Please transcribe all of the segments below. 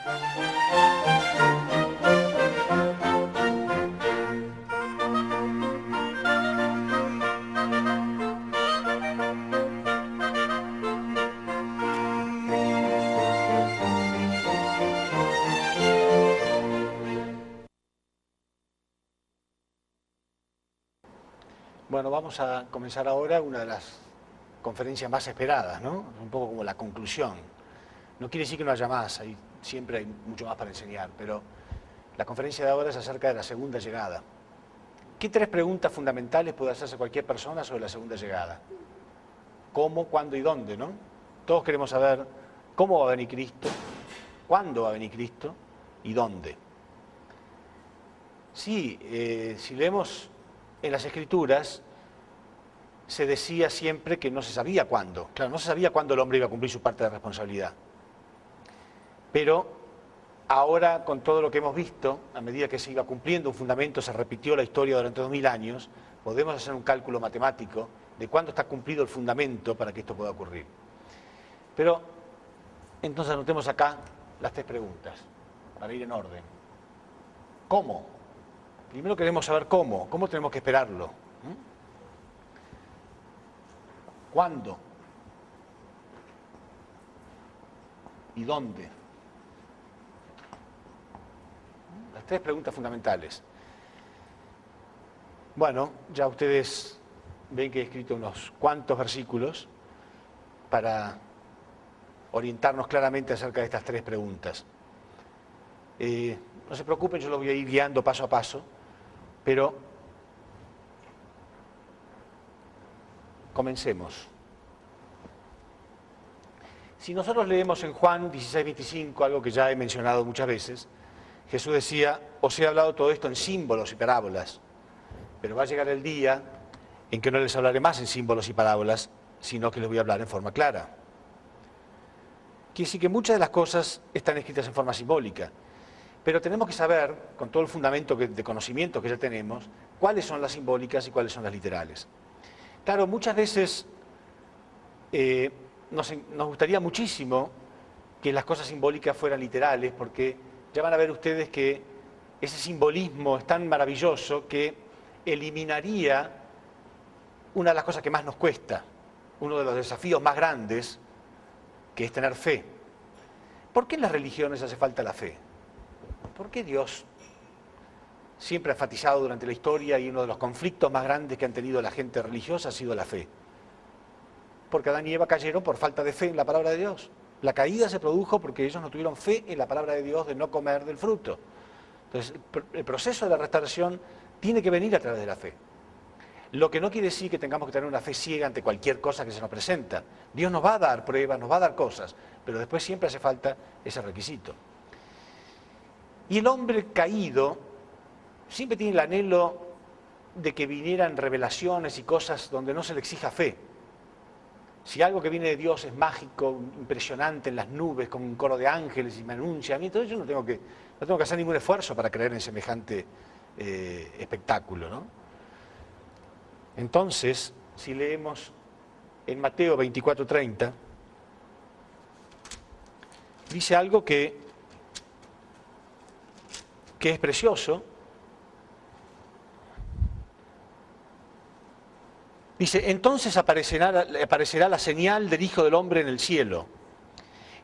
Bueno, vamos a comenzar ahora una de las conferencias más esperadas, ¿no? Un poco como la conclusión. No quiere decir que no haya más, siempre hay mucho más para enseñar, pero la conferencia de ahora es acerca de la segunda llegada. ¿Qué tres preguntas fundamentales puede hacerse cualquier persona sobre la segunda llegada? ¿Cómo, cuándo y dónde, no? Todos queremos saber cómo va a venir Cristo, cuándo va a venir Cristo y dónde. Sí, si leemos en las Escrituras, se decía siempre que no se sabía cuándo. Claro, no se sabía cuándo el hombre iba a cumplir su parte de responsabilidad. Pero ahora, con todo lo que hemos visto, a medida que se iba cumpliendo un fundamento, se repitió la historia durante 2000 años, podemos hacer un cálculo matemático de cuándo está cumplido el fundamento para que esto pueda ocurrir. Pero, entonces anotemos acá las tres preguntas, para ir en orden. ¿Cómo? Primero queremos saber cómo tenemos que esperarlo. ¿Cuándo? ¿Y dónde? Las tres preguntas fundamentales. Bueno, ya ustedes ven que he escrito unos cuantos versículos para orientarnos claramente acerca de estas tres preguntas. No se preocupen, yo lo voy a ir guiando paso a paso, pero comencemos. Si nosotros leemos en Juan 16:25, algo que ya he mencionado muchas veces, Jesús decía: os he hablado todo esto en símbolos y parábolas, pero va a llegar el día en que no les hablaré más en símbolos y parábolas, sino que les voy a hablar en forma clara. Quiere decir que muchas de las cosas están escritas en forma simbólica, pero tenemos que saber, con todo el fundamento de conocimiento que ya tenemos, cuáles son las simbólicas y cuáles son las literales. Claro, muchas veces nos gustaría muchísimo que las cosas simbólicas fueran literales, porque ya van a ver ustedes que ese simbolismo es tan maravilloso que eliminaría una de las cosas que más nos cuesta, uno de los desafíos más grandes, que es tener fe. ¿Por qué en las religiones hace falta la fe? ¿Por qué Dios siempre ha enfatizado durante la historia, y uno de los conflictos más grandes que han tenido la gente religiosa ha sido la fe? Porque Adán y Eva cayeron por falta de fe en la palabra de Dios. La caída se produjo porque ellos no tuvieron fe en la palabra de Dios de no comer del fruto. Entonces, el proceso de la restauración tiene que venir a través de la fe. Lo que no quiere decir que tengamos que tener una fe ciega ante cualquier cosa que se nos presenta. Dios nos va a dar pruebas, nos va a dar cosas, pero después siempre hace falta ese requisito. Y el hombre caído siempre tiene el anhelo de que vinieran revelaciones y cosas donde no se le exija fe. Si algo que viene de Dios es mágico, impresionante, en las nubes, con un coro de ángeles y me anuncia a mí, entonces yo no tengo que hacer ningún esfuerzo para creer en semejante espectáculo, ¿no? Entonces, si leemos en Mateo 24:30, dice algo que es precioso. Dice: entonces aparecerá la señal del Hijo del Hombre en el cielo,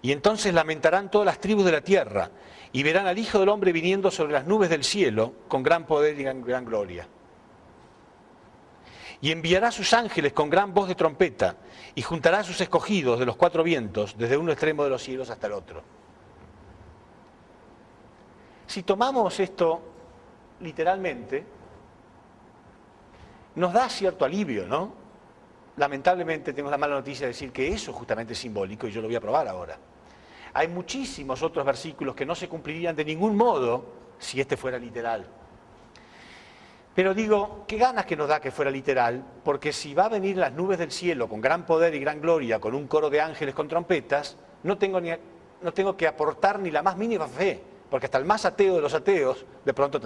y entonces lamentarán todas las tribus de la tierra, y verán al Hijo del Hombre viniendo sobre las nubes del cielo, con gran poder y gran gloria. Y enviará a sus ángeles con gran voz de trompeta, y juntará a sus escogidos de los cuatro vientos, desde un extremo de los cielos hasta el otro. Si tomamos esto literalmente, nos da cierto alivio, ¿no? Lamentablemente tengo la mala noticia de decir que eso justamente es simbólico, y yo lo voy a probar ahora. Hay muchísimos otros versículos que no se cumplirían de ningún modo si este fuera literal. Pero digo, qué ganas que nos da que fuera literal, porque si va a venir las nubes del cielo con gran poder y gran gloria, con un coro de ángeles con trompetas, no tengo que aportar ni la más mínima fe, porque hasta el más ateo de los ateos de pronto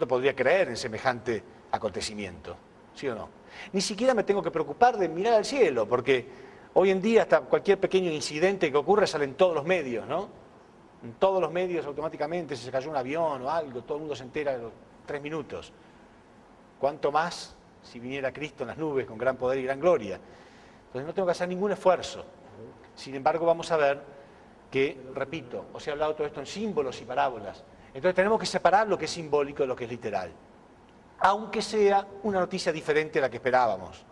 podría creer en semejante acontecimiento, ¿sí o no? Ni siquiera me tengo que preocupar de mirar al cielo, porque hoy en día hasta cualquier pequeño incidente que ocurre sale en todos los medios, ¿no? En todos los medios automáticamente, si se cayó un avión o algo, todo el mundo se entera en los 3 minutos. ¿Cuánto más si viniera Cristo en las nubes con gran poder y gran gloria? Entonces no tengo que hacer ningún esfuerzo. Sin embargo, vamos a ver que, repito, os he hablado todo esto en símbolos y parábolas. Entonces tenemos que separar lo que es simbólico de lo que es literal. Aunque sea una noticia diferente a la que esperábamos.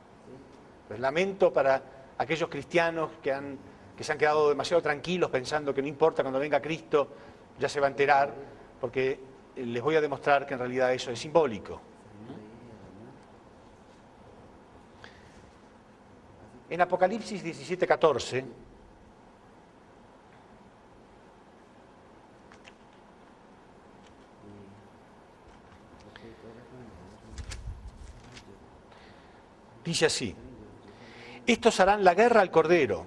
Pues lamento para aquellos cristianos que se han quedado demasiado tranquilos pensando que no importa, cuando venga Cristo ya se va a enterar, porque les voy a demostrar que en realidad eso es simbólico. En Apocalipsis 17:14, dice así: estos harán la guerra al Cordero,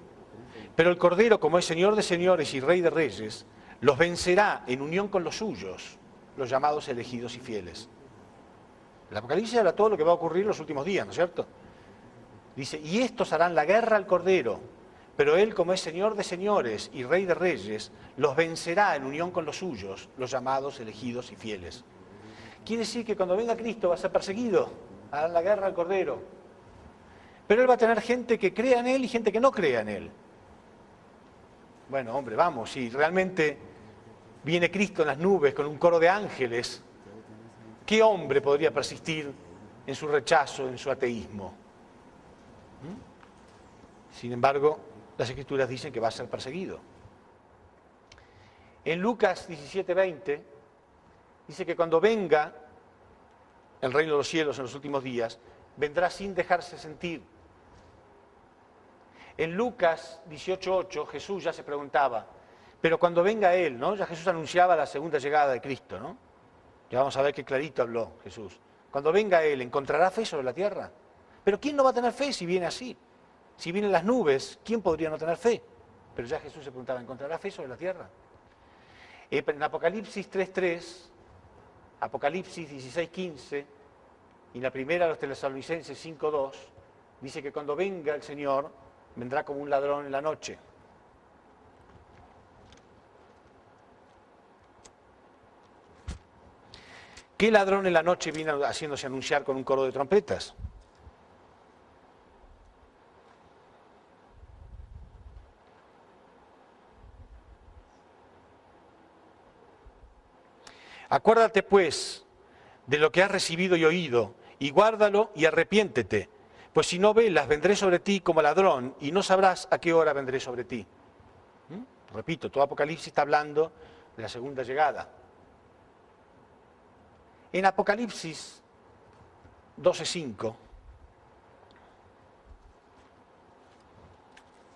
pero el Cordero, como es Señor de señores y Rey de reyes, los vencerá en unión con los suyos, los llamados elegidos y fieles. El Apocalipsis habla todo lo que va a ocurrir en los últimos días, ¿no es cierto? Dice, y estos harán la guerra al Cordero, pero Él, como es Señor de señores y Rey de reyes, los vencerá en unión con los suyos, los llamados elegidos y fieles. Quiere decir que cuando venga Cristo va a ser perseguido, harán la guerra al Cordero. Pero Él va a tener gente que crea en Él y gente que no crea en Él. Bueno, hombre, vamos, si realmente viene Cristo en las nubes con un coro de ángeles, ¿qué hombre podría persistir en su rechazo, en su ateísmo? Sin embargo, las Escrituras dicen que va a ser perseguido. En Lucas 17:20 dice que cuando venga el reino de los cielos en los últimos días, vendrá sin dejarse sentir. En Lucas 18:8 Jesús ya se preguntaba, pero cuando venga Él, ¿no? Ya Jesús anunciaba la segunda llegada de Cristo, ¿no? Ya vamos a ver qué clarito habló Jesús. Cuando venga Él, ¿encontrará fe sobre la tierra? Pero ¿quién no va a tener fe si viene así? Si vienen las nubes, ¿quién podría no tener fe? Pero ya Jesús se preguntaba, ¿encontrará fe sobre la tierra? En Apocalipsis 3:3, Apocalipsis 16:15 y la primera de los Tesalonicenses 5:2, dice que cuando venga el Señor, vendrá como un ladrón en la noche. ¿Qué ladrón en la noche viene haciéndose anunciar con un coro de trompetas? Acuérdate, pues, de lo que has recibido y oído, y guárdalo y arrepiéntete, pues si no velas, vendré sobre ti como ladrón, y no sabrás a qué hora vendré sobre ti. Repito, todo Apocalipsis está hablando de la segunda llegada. En Apocalipsis 12:5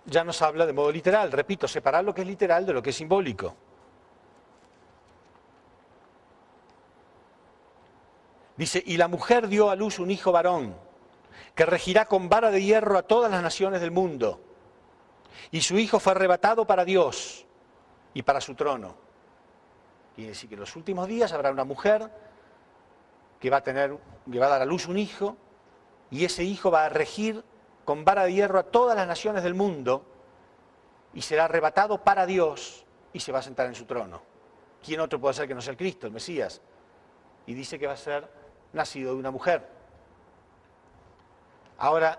ya nos habla de modo literal. Repito, separar lo que es literal de lo que es simbólico. Dice, y la mujer dio a luz un hijo varón, que regirá con vara de hierro a todas las naciones del mundo. Y su hijo fue arrebatado para Dios y para su trono. Quiere decir que en los últimos días habrá una mujer que va a dar a luz un hijo, y ese hijo va a regir con vara de hierro a todas las naciones del mundo, y será arrebatado para Dios y se va a sentar en su trono. ¿Quién otro puede ser que no sea el Cristo, el Mesías? Y dice que va a ser nacido de una mujer. Ahora,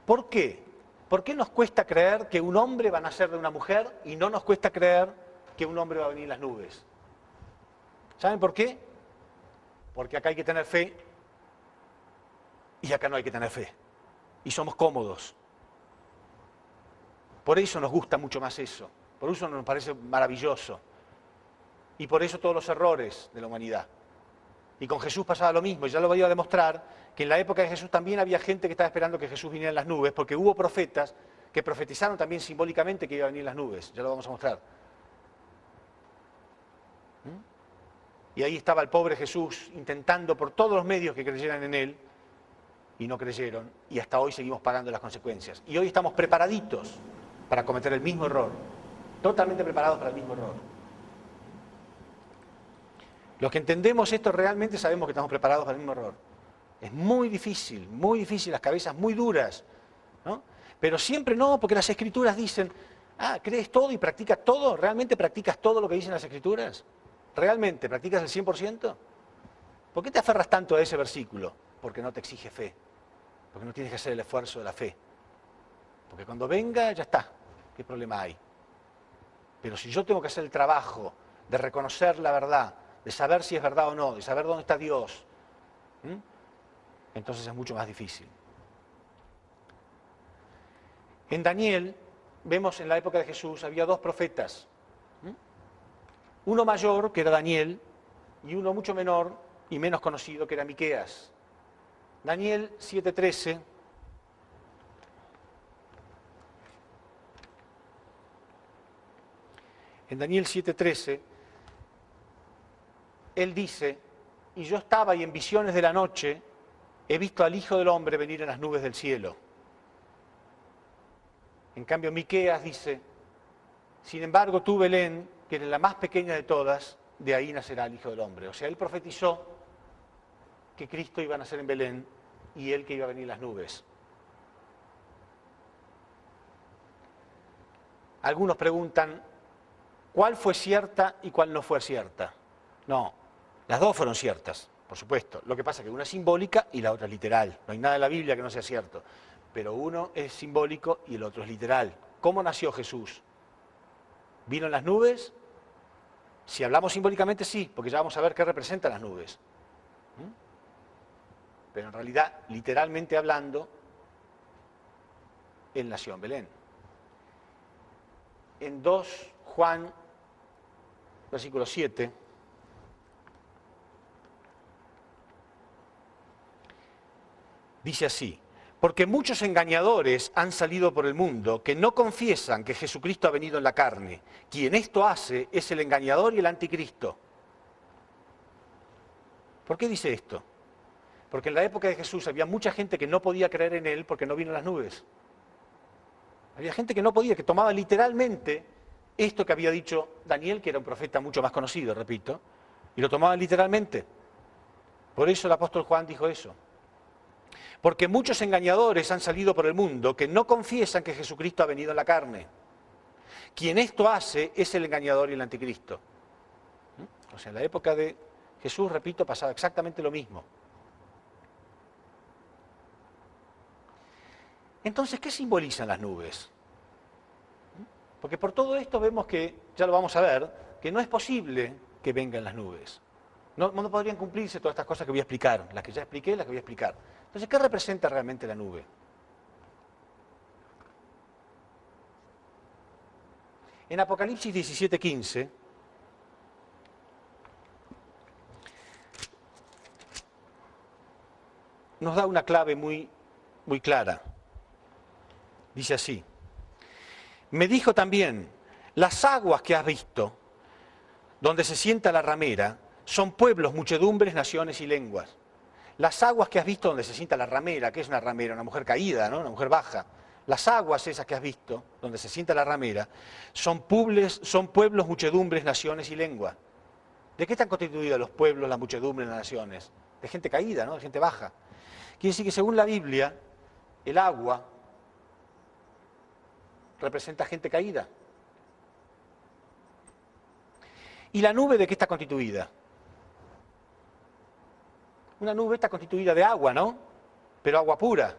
¿por qué? ¿Por qué nos cuesta creer que un hombre va a nacer de una mujer y no nos cuesta creer que un hombre va a venir en las nubes? ¿Saben por qué? Porque acá hay que tener fe y acá no hay que tener fe. Y somos cómodos. Por eso nos gusta mucho más eso. Por eso nos parece maravilloso. Y por eso todos los errores de la humanidad. Y con Jesús pasaba lo mismo, y ya lo voy a demostrar, que en la época de Jesús también había gente que estaba esperando que Jesús viniera en las nubes, porque hubo profetas que profetizaron también simbólicamente que iba a venir en las nubes, ya lo vamos a mostrar. Y ahí estaba el pobre Jesús intentando por todos los medios que creyeran en Él, y no creyeron, y hasta hoy seguimos pagando las consecuencias. Y hoy estamos preparaditos para cometer el mismo error, totalmente preparados para el mismo error. Los que entendemos esto realmente sabemos que estamos preparados para el mismo error. Es muy difícil, las cabezas muy duras, ¿no? Pero siempre no, porque las Escrituras dicen, Ah, ¿crees todo y practicas todo? ¿Realmente practicas todo lo que dicen las Escrituras? ¿Realmente practicas el 100%? ¿Por qué te aferras tanto a ese versículo? Porque no te exige fe, porque no tienes que hacer el esfuerzo de la fe. Porque cuando venga, ya está. ¿Qué problema hay? Pero si yo tengo que hacer el trabajo de reconocer la verdad, de saber si es verdad o no, de saber dónde está Dios, entonces es mucho más difícil. En Daniel, vemos en la época de Jesús, había dos profetas. Uno mayor, que era Daniel, y uno mucho menor y menos conocido, que era Miqueas. Daniel 7:13. En Daniel 7:13, él dice, y yo estaba y en visiones de la noche he visto al Hijo del Hombre venir en las nubes del cielo. En cambio, Miqueas dice, sin embargo, tú, Belén, que eres la más pequeña de todas, de ahí nacerá el Hijo del Hombre. O sea, él profetizó que Cristo iba a nacer en Belén y él que iba a venir en las nubes. Algunos preguntan, ¿cuál fue cierta y cuál no fue cierta? No, las dos fueron ciertas, por supuesto. Lo que pasa es que una es simbólica y la otra es literal. No hay nada en la Biblia que no sea cierto. Pero uno es simbólico y el otro es literal. ¿Cómo nació Jesús? ¿Vino en las nubes? Si hablamos simbólicamente, sí, porque ya vamos a ver qué representan las nubes. Pero en realidad, literalmente hablando, él nació en Belén. En 2 Juan, versículo 7, dice así, porque muchos engañadores han salido por el mundo que no confiesan que Jesucristo ha venido en la carne. Quien esto hace es el engañador y el anticristo. ¿Por qué dice esto? Porque en la época de Jesús había mucha gente que no podía creer en él porque no vino en las nubes. Había gente que no podía, que tomaba literalmente esto que había dicho Daniel, que era un profeta mucho más conocido, repito, y lo tomaba literalmente. Por eso el apóstol Juan dijo eso. Porque muchos engañadores han salido por el mundo que no confiesan que Jesucristo ha venido en la carne. Quien esto hace es el engañador y el anticristo. O sea, en la época de Jesús, repito, pasaba exactamente lo mismo. Entonces, ¿qué simbolizan las nubes? Porque por todo esto vemos que, ya lo vamos a ver, que no es posible que vengan las nubes. No podrían cumplirse todas estas cosas que voy a explicar, las que ya expliqué, las que voy a explicar. Entonces, ¿qué representa realmente la nube? En Apocalipsis 17:15, nos da una clave muy, muy clara. Dice así, me dijo también, las aguas que has visto, donde se sienta la ramera, son pueblos, muchedumbres, naciones y lenguas. Las aguas que has visto donde se sienta la ramera, ¿qué es una ramera? Una mujer caída, ¿no? Una mujer baja. Las aguas esas que has visto, donde se sienta la ramera, son pueblos, muchedumbres, naciones y lenguas. ¿De qué están constituidos los pueblos, las muchedumbres, las naciones? De gente caída, ¿no? De gente baja. Quiere decir que según la Biblia, el agua representa gente caída. ¿Y la nube de qué está constituida? Una nube está constituida de agua, ¿no? Pero agua pura.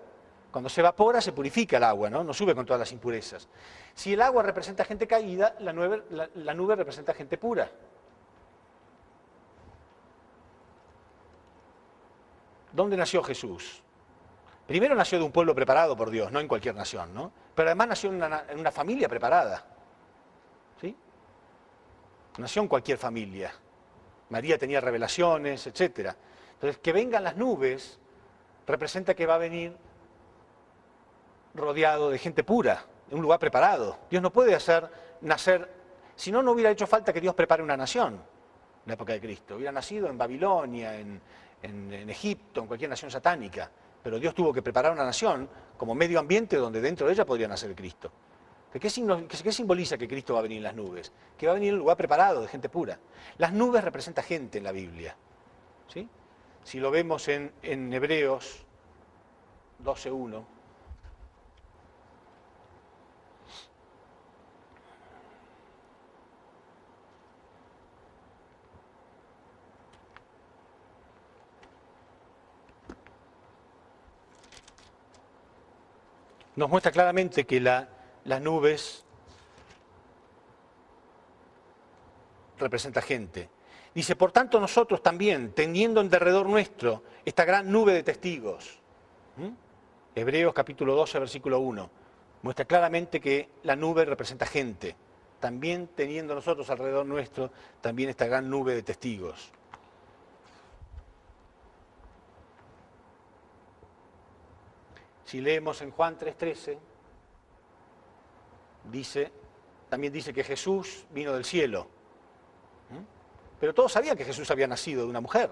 Cuando se evapora se purifica el agua, ¿no? No sube con todas las impurezas. Si el agua representa gente caída, la nube representa gente pura. ¿Dónde nació Jesús? Primero nació de un pueblo preparado por Dios, no en cualquier nación, ¿no? Pero además nació en una familia preparada. ¿Sí? Nació en cualquier familia. María tenía revelaciones, etc. Entonces, que vengan las nubes representa que va a venir rodeado de gente pura, de un lugar preparado. Dios no puede hacer nacer, si no, no hubiera hecho falta que Dios prepare una nación en la época de Cristo. Hubiera nacido en Babilonia, en Egipto, en cualquier nación satánica. Pero Dios tuvo que preparar una nación como medio ambiente donde dentro de ella podría nacer Cristo. ¿Qué simboliza que Cristo va a venir en las nubes? Que va a venir en un lugar preparado, de gente pura. Las nubes representan gente en la Biblia. ¿Sí? Si lo vemos en Hebreos 12:1. nos muestra claramente que las nubes representan gente. Dice, por tanto nosotros también, teniendo en derredor nuestro esta gran nube de testigos. Hebreos capítulo 12, versículo 1. Muestra claramente que la nube representa gente. También teniendo nosotros alrededor nuestro también esta gran nube de testigos. Si leemos en Juan 3:13, también dice que Jesús vino del cielo. Pero todos sabían que Jesús había nacido de una mujer.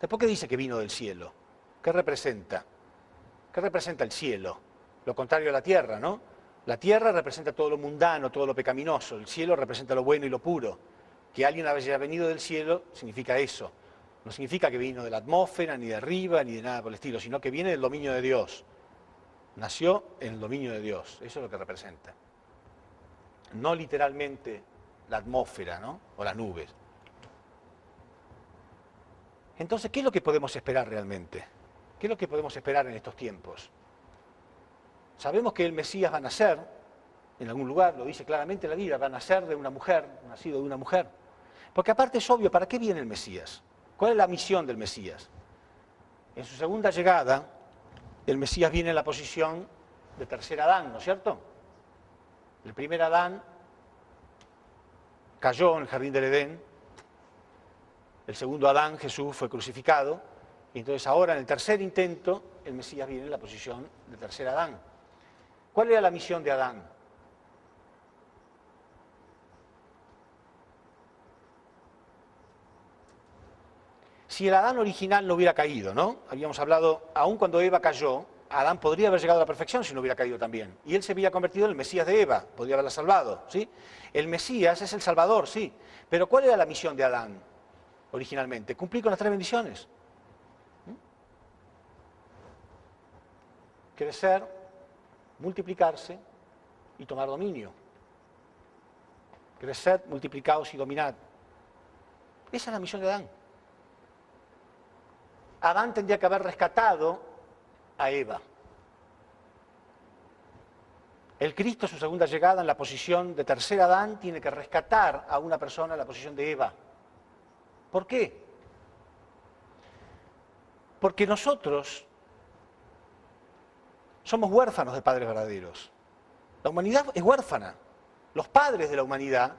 ¿Por qué dice que vino del cielo? ¿Qué representa? ¿Qué representa el cielo? Lo contrario a la tierra, ¿no? La tierra representa todo lo mundano, todo lo pecaminoso. El cielo representa lo bueno y lo puro. Que alguien haya venido del cielo significa eso. No significa que vino de la atmósfera, ni de arriba, ni de nada por el estilo, sino que viene del dominio de Dios. Nació en el dominio de Dios. Eso es lo que representa. No literalmente la atmósfera, ¿no? O las nubes. Entonces, ¿qué es lo que podemos esperar realmente? ¿Qué es lo que podemos esperar en estos tiempos? Sabemos que el Mesías va a nacer en algún lugar, lo dice claramente la Biblia, va a nacer de una mujer, nacido de una mujer. Porque aparte es obvio, ¿para qué viene el Mesías? ¿Cuál es la misión del Mesías? En su segunda llegada, el Mesías viene en la posición de tercer Adán, ¿no es cierto? El primer Adán cayó en el jardín del Edén, el segundo Adán, Jesús, fue crucificado, y entonces ahora en el tercer intento, el Mesías viene en la posición de tercer Adán. ¿Cuál era la misión de Adán? Si el Adán original no hubiera caído, ¿no? Habíamos hablado, aun cuando Eva cayó, Adán podría haber llegado a la perfección si no hubiera caído también. Y él se había convertido en el Mesías de Eva, podría haberla salvado, ¿sí? El Mesías es el Salvador, sí. Pero ¿cuál era la misión de Adán originalmente? Cumplir con las 3 bendiciones. Crecer, multiplicarse y tomar dominio. Creced, multiplicaos y dominad. Esa es la misión de Adán. Adán tendría que haber rescatado a Eva. El Cristo, su segunda llegada en la posición de tercer Adán, tiene que rescatar a una persona en la posición de Eva. ¿Por qué? Porque nosotros somos huérfanos de padres verdaderos. La humanidad es huérfana. Los padres de la humanidad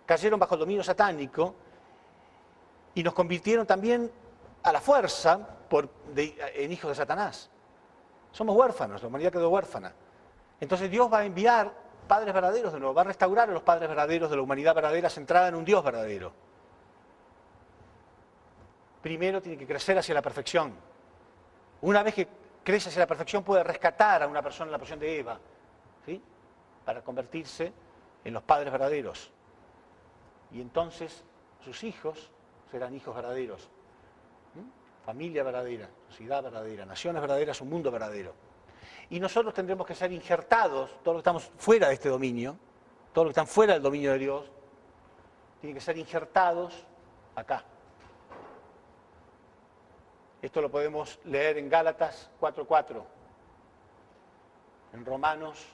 cayeron bajo el dominio satánico y nos convirtieron también a la fuerza en hijos de Satanás. Somos huérfanos, la humanidad quedó huérfana. Entonces Dios va a enviar padres verdaderos de nuevo, va a restaurar a los padres verdaderos de la humanidad verdadera centrada en un Dios verdadero. Primero tiene que crecer hacia la perfección. Una vez que crece hacia la perfección puede rescatar a una persona en la posición de Eva, ¿sí? Para convertirse en los padres verdaderos. Y entonces sus hijos serán hijos verdaderos. Familia verdadera, sociedad verdadera, naciones verdaderas, un mundo verdadero. Y nosotros tendremos que ser injertados, todos los que estamos fuera de este dominio, todos los que están fuera del dominio de Dios, tienen que ser injertados acá. Esto lo podemos leer en Gálatas 4:4, en Romanos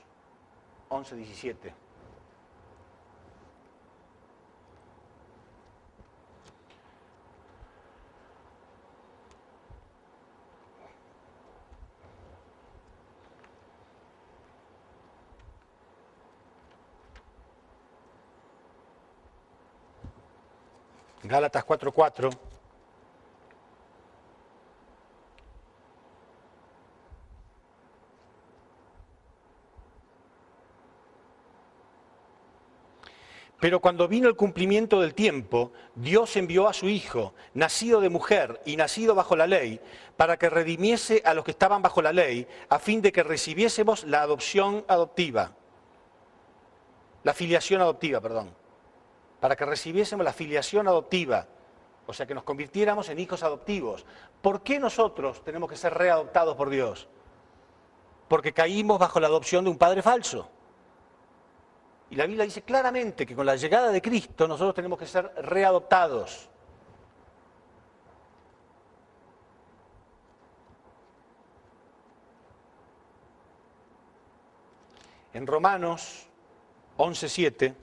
11:17. Gálatas 4:4. Pero cuando vino el cumplimiento del tiempo, Dios envió a su Hijo, nacido de mujer y nacido bajo la ley, para que redimiese a los que estaban bajo la ley, a fin de que recibiésemos la adopción adoptiva. La filiación adoptiva, perdón. Para que recibiésemos la filiación adoptiva, o sea, que nos convirtiéramos en hijos adoptivos. ¿Por qué nosotros tenemos que ser readoptados por Dios? Porque caímos bajo la adopción de un padre falso. Y la Biblia dice claramente que con la llegada de Cristo nosotros tenemos que ser readoptados. En Romanos 11:7,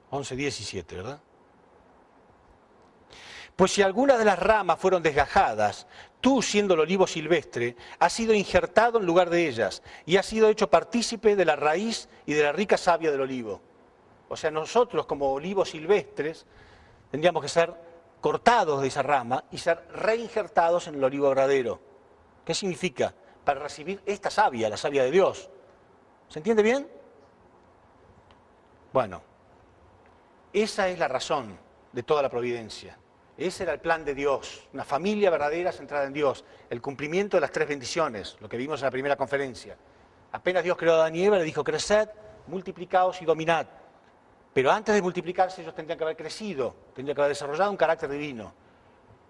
once, 17, ¿verdad? Pues si algunas de las ramas fueron desgajadas, tú, siendo el olivo silvestre, has sido injertado en lugar de ellas y has sido hecho partícipe de la raíz y de la rica savia del olivo. O sea, nosotros como olivos silvestres tendríamos que ser cortados de esa rama y ser reinjertados en el olivo verdadero. ¿Qué significa? Para recibir esta savia, la savia de Dios. ¿Se entiende bien? Bueno, esa es la razón de toda la providencia. Ese era el plan de Dios, una familia verdadera centrada en Dios, el cumplimiento de las 3 bendiciones, lo que vimos en la primera conferencia. Apenas Dios creó a Adán y Eva, le dijo, creced, multiplicaos y dominad. Pero antes de multiplicarse ellos tendrían que haber crecido, tendrían que haber desarrollado un carácter divino.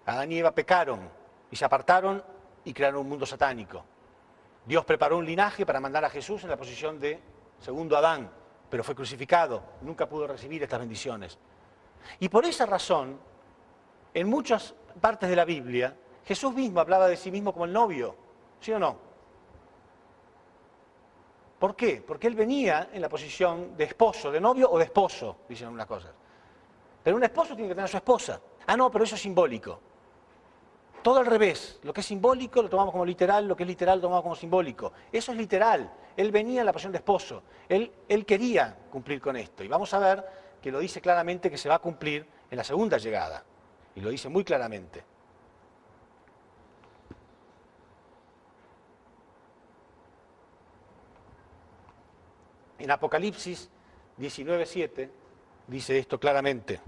Adán y Eva pecaron y se apartaron y crearon un mundo satánico. Dios preparó un linaje para mandar a Jesús en la posición de segundo Adán, pero fue crucificado, nunca pudo recibir estas bendiciones. Y por esa razón, en muchas partes de la Biblia, Jesús mismo hablaba de sí mismo como el novio, ¿sí o no? ¿Por qué? Porque él venía en la posición de esposo, de novio o de esposo, dicen algunas cosas. Pero un esposo tiene que tener a su esposa. Ah, no, pero eso es simbólico. Todo al revés. Lo que es simbólico lo tomamos como literal, lo que es literal lo tomamos como simbólico. Eso es literal. Él venía en la posición de esposo. Él quería cumplir con esto. Y vamos a ver que lo dice claramente que se va a cumplir en la segunda llegada. Y lo dice muy claramente. En Apocalipsis 19:7 dice esto claramente.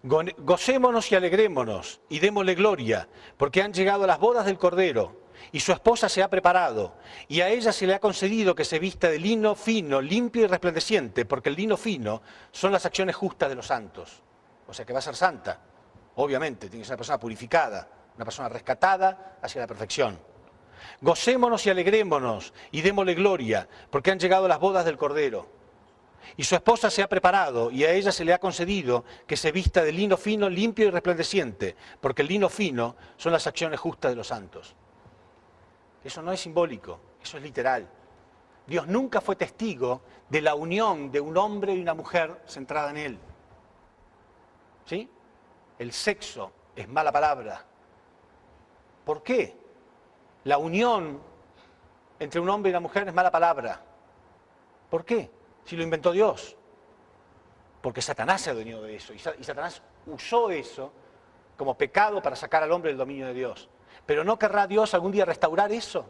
Gocémonos y alegrémonos y démosle gloria, porque han llegado las bodas del Cordero, y su esposa se ha preparado, y a ella se le ha concedido que se vista de lino fino, limpio y resplandeciente, porque el lino fino son las acciones justas de los santos. O sea que va a ser santa, obviamente, tiene que ser una persona purificada, una persona rescatada hacia la perfección. Gocémonos y alegrémonos y démosle gloria, porque han llegado las bodas del Cordero. Y su esposa se ha preparado, y a ella se le ha concedido que se vista de lino fino, limpio y resplandeciente, porque el lino fino son las acciones justas de los santos. Eso no es simbólico, eso es literal. Dios nunca fue testigo de la unión de un hombre y una mujer centrada en él. ¿Sí? El sexo es mala palabra. ¿Por qué? La unión entre un hombre y una mujer es mala palabra. ¿Por qué? Si lo inventó Dios. Porque Satanás se adueñó de eso. Y Satanás usó eso como pecado para sacar al hombre del dominio de Dios. Pero ¿no querrá Dios algún día restaurar eso?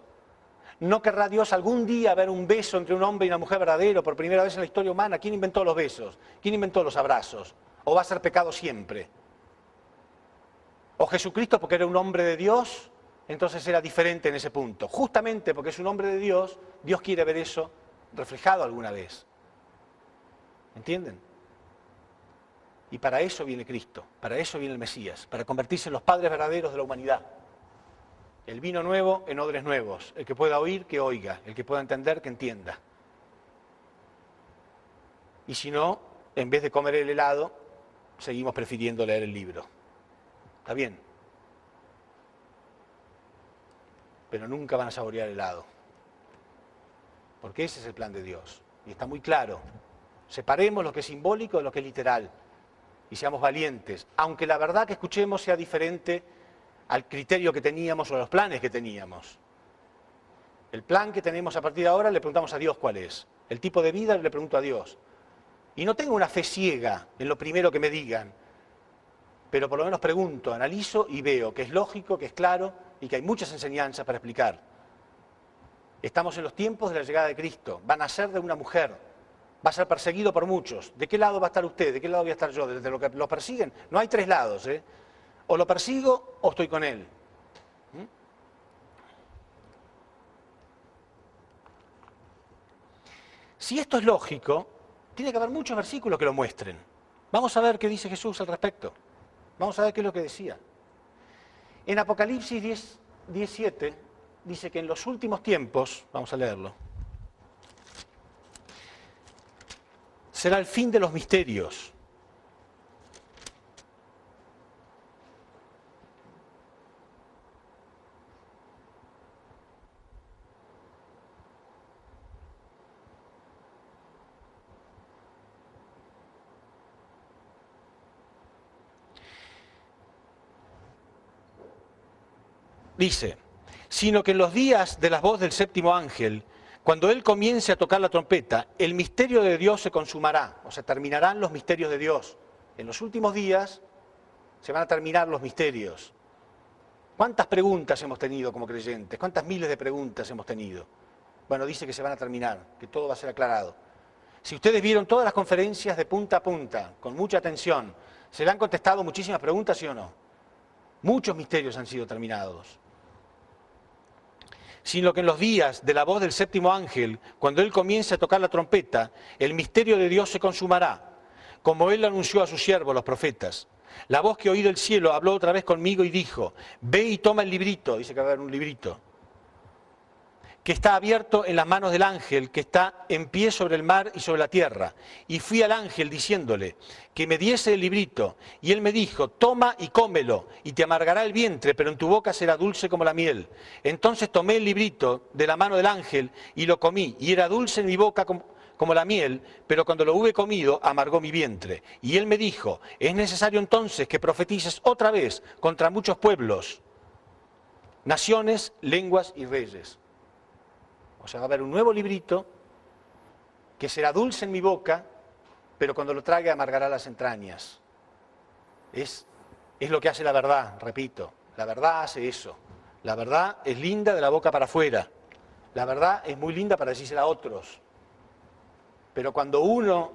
¿No querrá Dios algún día ver un beso entre un hombre y una mujer verdadero por primera vez en la historia humana? ¿Quién inventó los besos? ¿Quién inventó los abrazos? ¿O va a ser pecado siempre? ¿O Jesucristo, porque era un hombre de Dios, entonces era diferente en ese punto? Justamente porque es un hombre de Dios, Dios quiere ver eso reflejado alguna vez. ¿Entienden? Y para eso viene Cristo, para eso viene el Mesías, para convertirse en los padres verdaderos de la humanidad. El vino nuevo en odres nuevos. El que pueda oír, que oiga. El que pueda entender, que entienda. Y si no, en vez de comer el helado, seguimos prefiriendo leer el libro. ¿Está bien? Pero nunca van a saborear helado. Porque ese es el plan de Dios. Y está muy claro. Separemos lo que es simbólico de lo que es literal. Y seamos valientes. Aunque la verdad que escuchemos sea diferente al criterio que teníamos o a los planes que teníamos. El plan que tenemos a partir de ahora le preguntamos a Dios cuál es. El tipo de vida le pregunto a Dios. Y no tengo una fe ciega en lo primero que me digan, pero por lo menos pregunto, analizo y veo que es lógico, que es claro y que hay muchas enseñanzas para explicar. Estamos en los tiempos de la llegada de Cristo. Va a nacer de una mujer. Va a ser perseguido por muchos. ¿De qué lado va a estar usted? ¿De qué lado voy a estar yo? ¿Desde lo que lo persiguen? No hay 3 lados, ¿eh? O lo persigo o estoy con él. Si esto es lógico, tiene que haber muchos versículos que lo muestren. Vamos a ver qué dice Jesús al respecto. Vamos a ver qué es lo que decía. En Apocalipsis 17 dice que en los últimos tiempos, vamos a leerlo, será el fin de los misterios. Dice, sino que en los días de la voz del séptimo ángel, cuando él comience a tocar la trompeta, el misterio de Dios se consumará, o sea, terminarán los misterios de Dios. En los últimos días se van a terminar los misterios. ¿Cuántas preguntas hemos tenido como creyentes? ¿Cuántas miles de preguntas hemos tenido? Bueno, dice que se van a terminar, que todo va a ser aclarado. Si ustedes vieron todas las conferencias de punta a punta, con mucha atención, ¿se le han contestado muchísimas preguntas, sí o no? Muchos misterios han sido terminados. Sino que en los días de la voz del séptimo ángel, cuando él comience a tocar la trompeta, el misterio de Dios se consumará, como él lo anunció a sus siervos, los profetas. La voz que oí del cielo habló otra vez conmigo y dijo, ve y toma el librito, dice que va a haber un librito, que está abierto en las manos del ángel, que está en pie sobre el mar y sobre la tierra. Y fui al ángel diciéndole que me diese el librito, y él me dijo, toma y cómelo, y te amargará el vientre, pero en tu boca será dulce como la miel. Entonces tomé el librito de la mano del ángel y lo comí, y era dulce en mi boca como la miel, pero cuando lo hube comido, amargó mi vientre. Y él me dijo, es necesario entonces que profetices otra vez contra muchos pueblos, naciones, lenguas y reyes. O sea, va a haber un nuevo librito que será dulce en mi boca, pero cuando lo trague amargará las entrañas. Es lo que hace la verdad, repito. La verdad hace eso. La verdad es linda de la boca para afuera. La verdad es muy linda para decírsela a otros. Pero cuando uno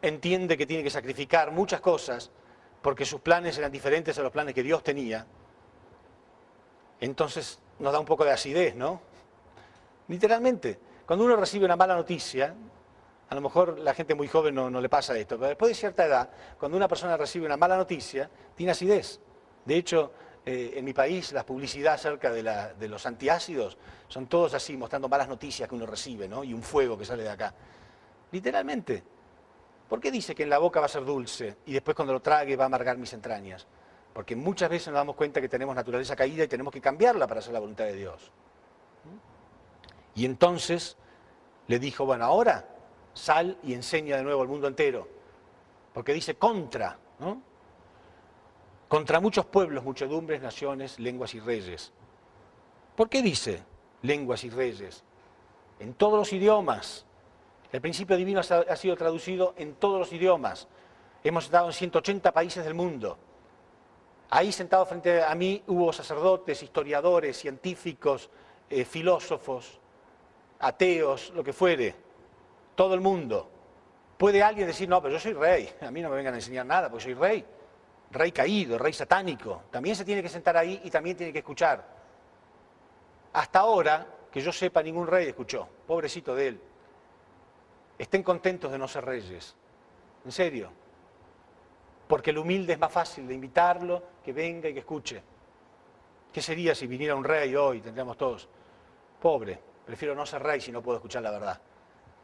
entiende que tiene que sacrificar muchas cosas, porque sus planes eran diferentes a los planes que Dios tenía, entonces nos da un poco de acidez, ¿no? Literalmente, cuando uno recibe una mala noticia, a lo mejor la gente muy joven no le pasa esto, pero después de cierta edad, cuando una persona recibe una mala noticia, tiene acidez. De hecho, en mi país, la publicidad acerca de los antiácidos son todos así, mostrando malas noticias que uno recibe, ¿no? Y un fuego que sale de acá. Literalmente. ¿Por qué dice que en la boca va a ser dulce y después cuando lo trague va a amargar mis entrañas? Porque muchas veces nos damos cuenta que tenemos naturaleza caída y tenemos que cambiarla para hacer la voluntad de Dios. Y entonces le dijo, bueno, ahora sal y enseña de nuevo al mundo entero. Porque dice contra, ¿no? Contra muchos pueblos, muchedumbres, naciones, lenguas y reyes. ¿Por qué dice lenguas y reyes? En todos los idiomas. El principio divino ha sido traducido en todos los idiomas. Hemos estado en 180 países del mundo. Ahí sentados frente a mí hubo sacerdotes, historiadores, científicos, filósofos, ateos, lo que fuere, todo el mundo. ¿Puede alguien decir, no, pero yo soy rey, a mí no me vengan a enseñar nada, porque soy rey, rey caído, rey satánico? También se tiene que sentar ahí y también tiene que escuchar. Hasta ahora, que yo sepa, ningún rey escuchó, pobrecito de él. Estén contentos de no ser reyes, en serio, porque el humilde es más fácil de invitarlo, que venga y que escuche. ¿Qué sería si viniera un rey hoy? Tendríamos todos, pobre. Prefiero no ser rey si no puedo escuchar la verdad.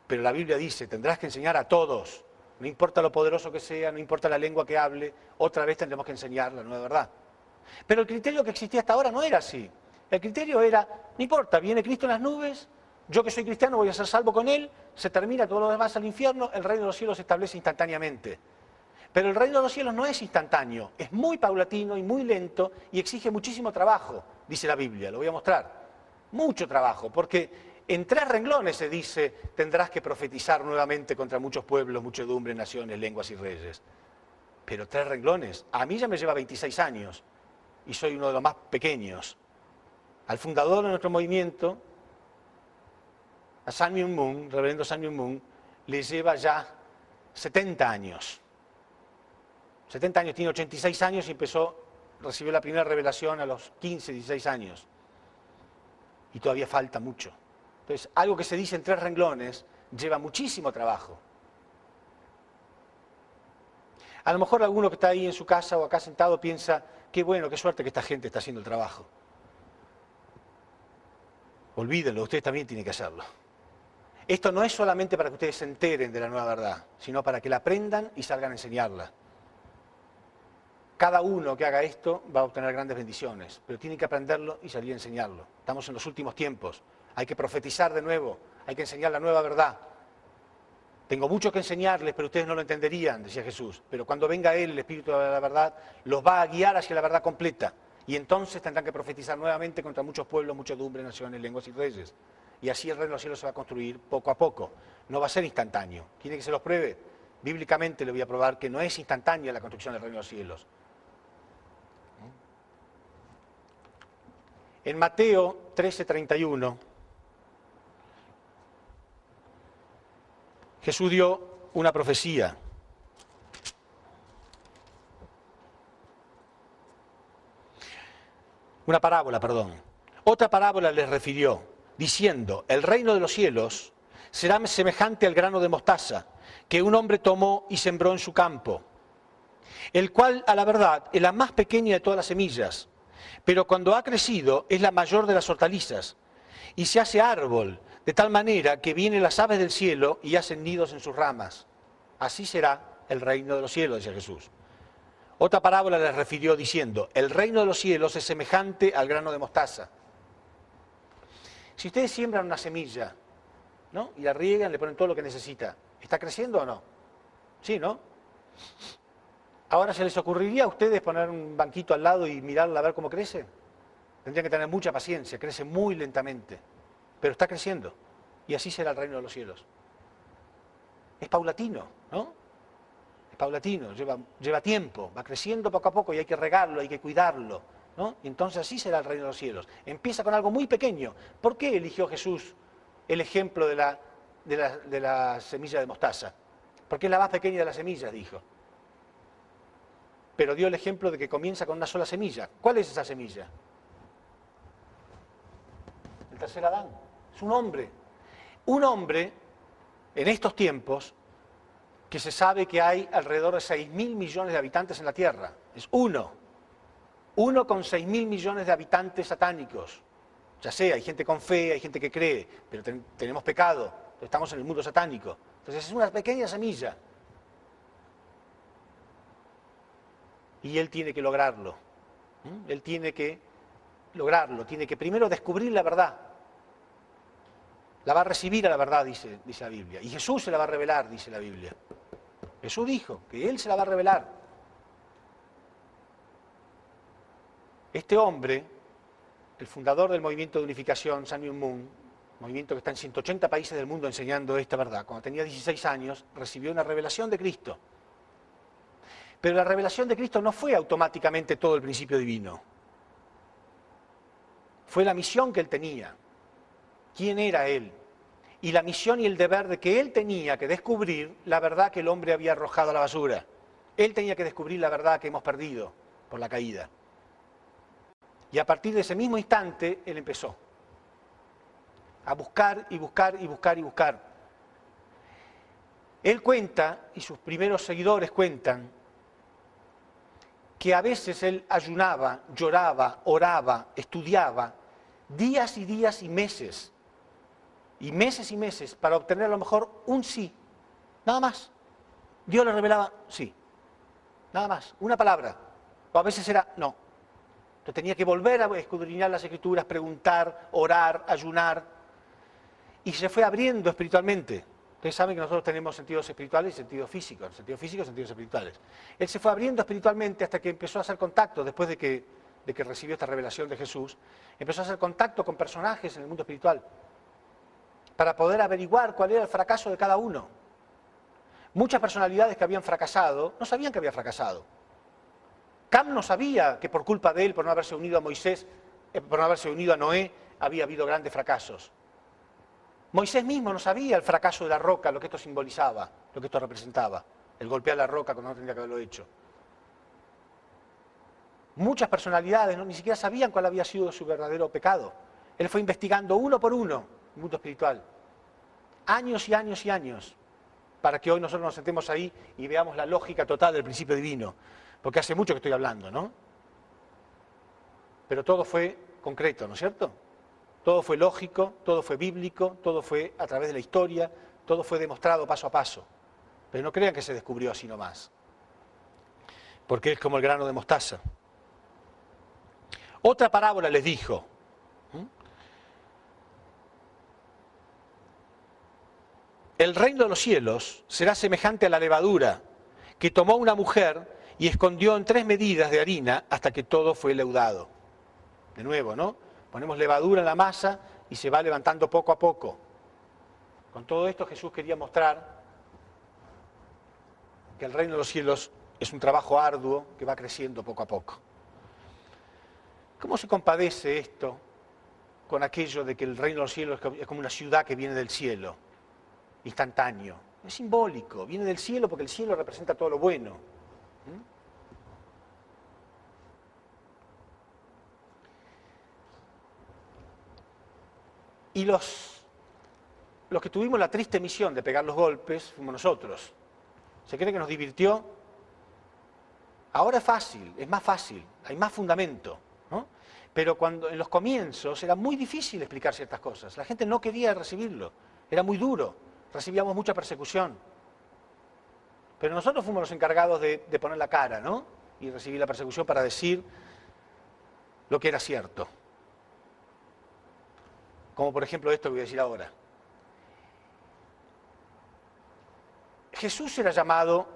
Pero la Biblia dice, tendrás que enseñar a todos. No importa lo poderoso que sea, no importa la lengua que hable, otra vez tendremos que enseñar la nueva verdad. Pero el criterio que existía hasta ahora no era así. El criterio era, no importa, viene Cristo en las nubes, yo que soy cristiano voy a ser salvo con Él, se termina todo lo demás al infierno, el reino de los cielos se establece instantáneamente. Pero el reino de los cielos no es instantáneo, es muy paulatino y muy lento y exige muchísimo trabajo, dice la Biblia, lo voy a mostrar. Mucho trabajo, porque en 3 renglones se dice, tendrás que profetizar nuevamente contra muchos pueblos, muchedumbres, naciones, lenguas y reyes. Pero 3 renglones, a mí ya me lleva 26 años y soy uno de los más pequeños. Al fundador de nuestro movimiento, a Sun Myung Moon, reverendo Sun Myung Moon, le lleva ya 70 años. 70 años, tiene 86 años y recibió la primera revelación a los 15, 16 años. Y todavía falta mucho. Entonces, algo que se dice en 3 renglones lleva muchísimo trabajo. A lo mejor alguno que está ahí en su casa o acá sentado piensa, qué bueno, qué suerte que esta gente está haciendo el trabajo. Olvídenlo, ustedes también tienen que hacerlo. Esto no es solamente para que ustedes se enteren de la nueva verdad, sino para que la aprendan y salgan a enseñarla. Cada uno que haga esto va a obtener grandes bendiciones, pero tienen que aprenderlo y salir a enseñarlo. Estamos en los últimos tiempos, hay que profetizar de nuevo, hay que enseñar la nueva verdad. Tengo mucho que enseñarles, pero ustedes no lo entenderían, decía Jesús. Pero cuando venga Él, el Espíritu de la verdad, los va a guiar hacia la verdad completa. Y entonces tendrán que profetizar nuevamente contra muchos pueblos, muchedumbres, naciones, lenguas y reyes. Y así el reino de los cielos se va a construir poco a poco. No va a ser instantáneo. ¿Quiere que se los pruebe? Bíblicamente le voy a probar que no es instantánea la construcción del reino de los cielos. En Mateo 13:31, Jesús dio una profecía. Una parábola, perdón. Otra parábola les refirió, diciendo, el reino de los cielos será semejante al grano de mostaza que un hombre tomó y sembró en su campo, el cual, a la verdad, es la más pequeña de todas las semillas, pero cuando ha crecido es la mayor de las hortalizas, y se hace árbol, de tal manera que vienen las aves del cielo y hacen nidos en sus ramas. Así será el reino de los cielos, decía Jesús. Otra parábola les refirió diciendo, el reino de los cielos es semejante al grano de mostaza. Si ustedes siembran una semilla, ¿no? Y la riegan, le ponen todo lo que necesita, ¿está creciendo o no? Sí, ¿no? Ahora, ¿se les ocurriría a ustedes poner un banquito al lado y mirarla a ver cómo crece? Tendrían que tener mucha paciencia, crece muy lentamente, pero está creciendo. Y así será el reino de los cielos. Es paulatino, ¿no? Es paulatino, lleva tiempo, va creciendo poco a poco y hay que regarlo, hay que cuidarlo, ¿no? Y entonces así será el reino de los cielos. Empieza con algo muy pequeño. ¿Por qué eligió Jesús el ejemplo de la semilla de mostaza? Porque es la más pequeña de las semillas, dijo. Pero dio el ejemplo de que comienza con una sola semilla. ¿Cuál es esa semilla? El tercer Adán. Es un hombre. Un hombre, en estos tiempos, que se sabe que hay alrededor de 6.000 millones de habitantes en la Tierra. Es uno. Uno con 6.000 millones de habitantes satánicos. Ya sé, hay gente con fe, hay gente que cree, pero tenemos pecado, estamos en el mundo satánico. Entonces es una pequeña semilla. Y él tiene que lograrlo. Él tiene que lograrlo, tiene que primero descubrir la verdad. La va a recibir a la verdad, dice la Biblia. Y Jesús se la va a revelar, dice la Biblia. Jesús dijo que Él se la va a revelar. Este hombre, el fundador del movimiento de unificación, Sun Myung Moon, movimiento que está en 180 países del mundo enseñando esta verdad, cuando tenía 16 años, recibió una revelación de Cristo. Pero la revelación de Cristo no fue automáticamente todo el principio divino. Fue la misión que Él tenía. ¿Quién era Él? Y la misión y el deber de que Él tenía que descubrir la verdad que el hombre había arrojado a la basura. Él tenía que descubrir la verdad que hemos perdido por la caída. Y a partir de ese mismo instante, Él empezó a buscar y buscar y buscar y buscar. Él cuenta, y sus primeros seguidores cuentan, que a veces Él ayunaba, lloraba, oraba, estudiaba, días y días y meses para obtener a lo mejor un sí, nada más. Dios le revelaba sí, nada más, una palabra, o a veces era no. Entonces tenía que volver a escudriñar las Escrituras, preguntar, orar, ayunar, y se fue abriendo espiritualmente. Ustedes saben que nosotros tenemos sentidos espirituales y sentidos físicos, sentidos espirituales. Él se fue abriendo espiritualmente hasta que empezó a hacer contacto, después de que recibió esta revelación de Jesús, empezó a hacer contacto con personajes en el mundo espiritual, para poder averiguar cuál era el fracaso de cada uno. Muchas personalidades que habían fracasado, no sabían que había fracasado. Cam no sabía que por culpa de él, por no haberse unido a Moisés, por no haberse unido a Noé, había habido grandes fracasos. Moisés mismo no sabía el fracaso de la roca, lo que esto simbolizaba, lo que esto representaba, el golpear la roca cuando no tendría que haberlo hecho. Muchas personalidades ni siquiera sabían cuál había sido su verdadero pecado. Él fue investigando uno por uno el mundo espiritual. Años y años y años. para que hoy nosotros nos sentemos ahí y veamos la lógica total del principio divino, porque hace mucho que estoy hablando, ¿no? Pero todo fue concreto, ¿no es cierto? Todo fue lógico, todo fue bíblico, todo fue a través de la historia, todo fue demostrado paso a paso. Pero no crean que se descubrió así nomás, porque es como el grano de mostaza. Otra parábola les dijo. El reino de los cielos será semejante a la levadura que tomó una mujer y escondió en 3 medidas de harina hasta que todo fue leudado. De nuevo, ¿no? Ponemos levadura en la masa y se va levantando poco a poco. Con todo esto Jesús quería mostrar que el reino de los cielos es un trabajo arduo que va creciendo poco a poco. ¿Cómo se compadece esto con aquello de que el reino de los cielos es como una ciudad que viene del cielo, instantáneo? Es simbólico, viene del cielo porque el cielo representa todo lo bueno. Y los que tuvimos la triste misión de pegar los golpes fuimos nosotros. ¿Se cree que nos divirtió? Ahora es fácil, es más fácil, hay más fundamento, ¿no? Pero cuando en los comienzos era muy difícil explicar ciertas cosas. La gente no quería recibirlo, era muy duro, recibíamos mucha persecución. Pero nosotros fuimos los encargados de poner la cara, ¿no? Y recibir la persecución para decir lo que era cierto. Como por ejemplo esto que voy a decir ahora. Jesús era llamado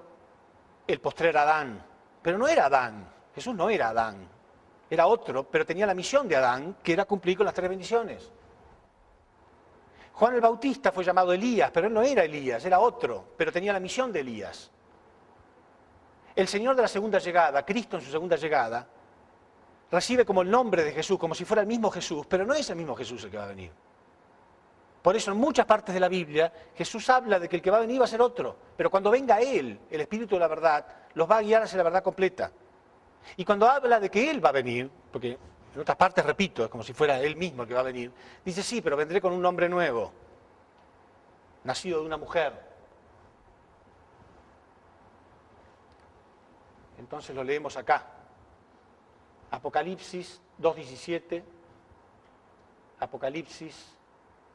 el postrer Adán, pero no era Adán. Jesús no era Adán, era otro, pero tenía la misión de Adán, que era cumplir con las 3 bendiciones. Juan el Bautista fue llamado Elías, pero él no era Elías, era otro, pero tenía la misión de Elías. El Señor de la segunda llegada, Cristo en su segunda llegada, recibe como el nombre de Jesús, como si fuera el mismo Jesús, pero no es el mismo Jesús el que va a venir. Por eso en muchas partes de la Biblia Jesús habla de que el que va a venir va a ser otro, pero cuando venga Él, el Espíritu de la verdad, los va a guiar hacia la verdad completa. Y cuando habla de que Él va a venir, porque en otras partes, repito, es como si fuera Él mismo el que va a venir, dice sí, pero vendré con un nombre nuevo, nacido de una mujer. Entonces lo leemos acá. Apocalipsis 2:17, Apocalipsis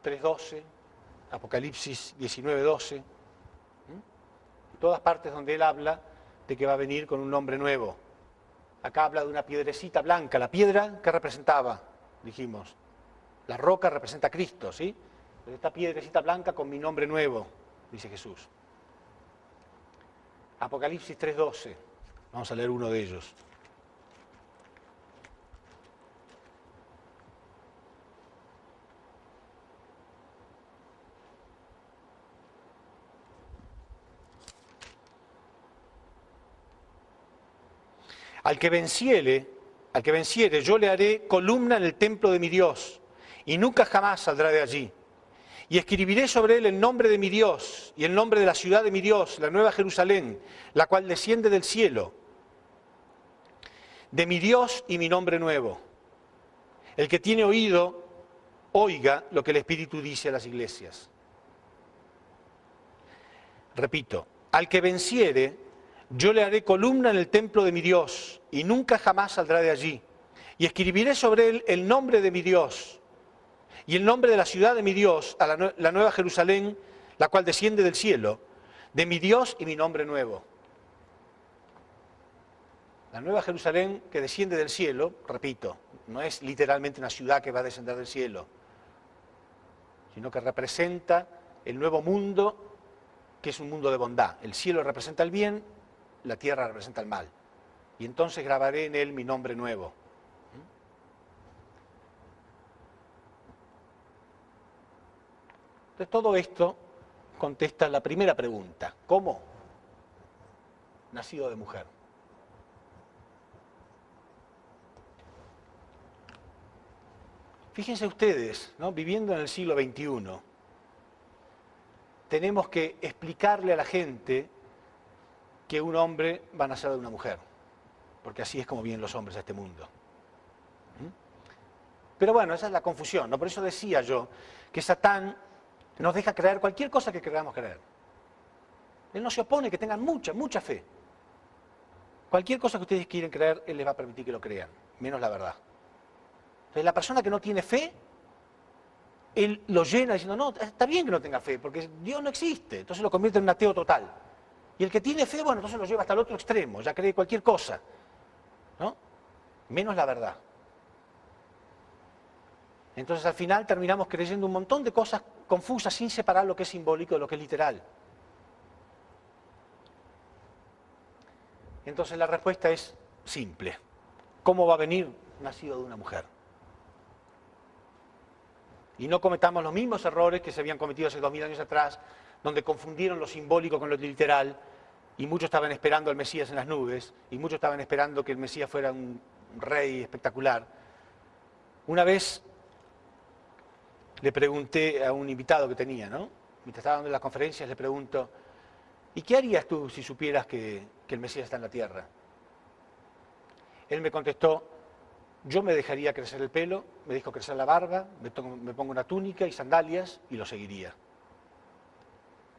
3:12, Apocalipsis 19:12, en todas partes donde él habla de que va a venir con un nombre nuevo. Acá habla de una piedrecita blanca, la piedra que representaba, dijimos, la roca representa a Cristo, ¿sí? Pero esta piedrecita blanca con mi nombre nuevo, dice Jesús. Apocalipsis 3:12, vamos a leer uno de ellos. Al que venciere, yo le haré columna en el templo de mi Dios, y nunca jamás saldrá de allí. Y escribiré sobre él el nombre de mi Dios, y el nombre de la ciudad de mi Dios, la nueva Jerusalén, la cual desciende del cielo, de mi Dios y mi nombre nuevo. El que tiene oído, oiga lo que el Espíritu dice a las iglesias. Repito, al que venciere, yo le haré columna en el templo de mi Dios, y nunca jamás saldrá de allí. Y escribiré sobre él el nombre de mi Dios, y el nombre de la ciudad de mi Dios, a la nueva Jerusalén, la cual desciende del cielo, de mi Dios y mi nombre nuevo. La nueva Jerusalén que desciende del cielo, repito, no es literalmente una ciudad que va a descender del cielo, sino que representa el nuevo mundo, que es un mundo de bondad. El cielo representa el bien, la tierra representa el mal. Y entonces grabaré en él mi nombre nuevo. Entonces todo esto contesta la primera pregunta. ¿Cómo? Nacido de mujer. Fíjense ustedes, ¿no? Viviendo en el siglo XXI, tenemos que explicarle a la gente que un hombre va a nacer de una mujer, porque así es como vienen los hombres a este mundo. Pero bueno, esa es la confusión, ¿no? Por eso decía yo que Satán nos deja creer cualquier cosa que queramos creer. Él no se opone que tengan mucha fe. Cualquier cosa que ustedes quieren creer, Él les va a permitir que lo crean, menos la verdad. Entonces, la persona que no tiene fe, Él lo llena diciendo, no, está bien que no tenga fe, porque Dios no existe. Entonces lo convierte en un ateo total. Y el que tiene fe, bueno, entonces lo lleva hasta el otro extremo, ya cree cualquier cosa, ¿no? Menos la verdad. Entonces al final terminamos creyendo un montón de cosas confusas sin separar lo que es simbólico de lo que es literal. Entonces la respuesta es simple. ¿Cómo va a venir? Nacido de una mujer. Y no cometamos los mismos errores que se habían cometido hace 2000 años atrás, donde confundieron lo simbólico con lo literal, y muchos estaban esperando al Mesías en las nubes, y muchos estaban esperando que el Mesías fuera un rey espectacular. Una vez le pregunté a un invitado que tenía, ¿no? Mientras estaba dando las conferencias, le pregunto, ¿y qué harías tú si supieras que el Mesías está en la tierra? Él me contestó, yo me dejaría crecer el pelo, me dejo crecer la barba, me pongo una túnica y sandalias y lo seguiría.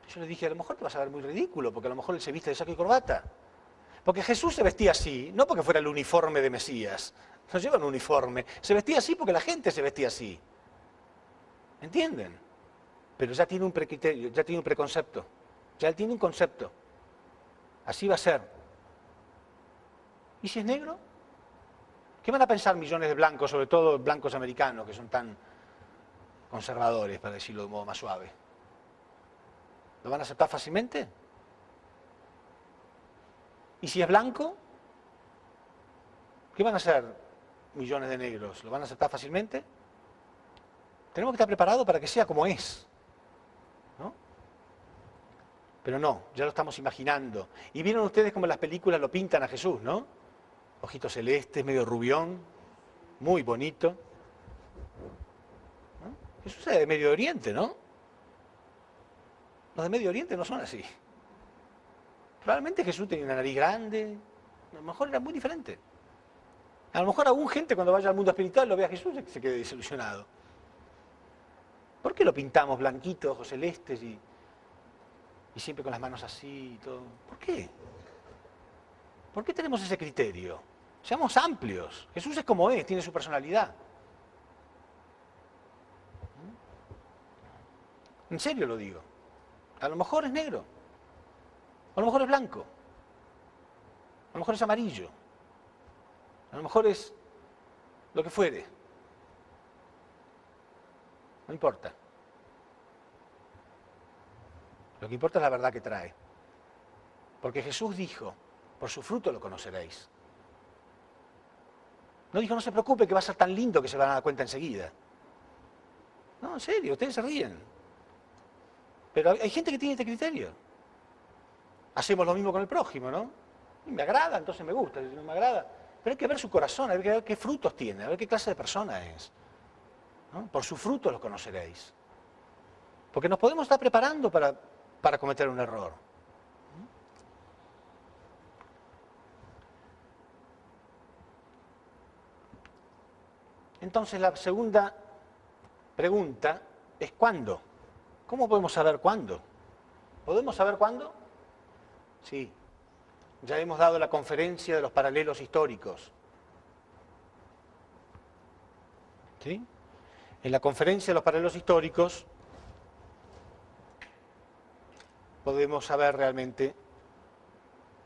Yo le dije, a lo mejor te vas a ver muy ridículo, porque a lo mejor él se viste de saco y corbata. Porque Jesús se vestía así, no porque fuera el uniforme de Mesías, no lleva un uniforme, se vestía así porque la gente se vestía así. ¿Entienden? Pero ya tiene un precriterio, ya tiene un preconcepto, ya él tiene un concepto. Así va a ser. ¿Y si es negro? ¿Qué van a pensar millones de blancos, sobre todo blancos americanos, que son tan conservadores, para decirlo de modo más suave? ¿Lo van a aceptar fácilmente? ¿Y si es blanco? ¿Qué van a hacer millones de negros? ¿Lo van a aceptar fácilmente? Tenemos que estar preparados para que sea como es, ¿no? Pero no, ya lo estamos imaginando. Y vieron ustedes cómo las películas lo pintan a Jesús, ¿no? Ojitos celestes, medio rubión, muy bonito. ¿No? Jesús es de Medio Oriente, ¿no? Los de Medio Oriente no son así. Probablemente Jesús tenía una nariz grande, a lo mejor era muy diferente. A lo mejor aún gente cuando vaya al mundo espiritual lo vea a Jesús y se quede desilusionado. ¿Por qué lo pintamos blanquito, ojos celestes y siempre con las manos así y todo? ¿Por qué? ¿Por qué tenemos ese criterio? Seamos amplios. Jesús es como es, tiene su personalidad. En serio lo digo. A lo mejor es negro. A lo mejor es blanco. A lo mejor es amarillo. A lo mejor es lo que fuere. No importa. Lo que importa es la verdad que trae. Porque Jesús dijo, por su fruto lo conoceréis. No dijo, no se preocupe que va a ser tan lindo que se van a dar cuenta enseguida. No, en serio, ustedes se ríen. Pero hay gente que tiene este criterio. Hacemos lo mismo con el prójimo, ¿no? Y me agrada, entonces me gusta. Si no me agrada. Pero hay que ver su corazón, hay que ver qué frutos tiene, a ver qué clase de persona es. ¿No? Por su fruto lo conoceréis. Porque nos podemos estar preparando para cometer un error. Entonces la segunda pregunta es ¿cuándo? ¿Cómo podemos saber cuándo? ¿Podemos saber cuándo? Sí. Ya hemos dado la conferencia de los paralelos históricos. ¿Sí? En la conferencia de los paralelos históricos podemos saber realmente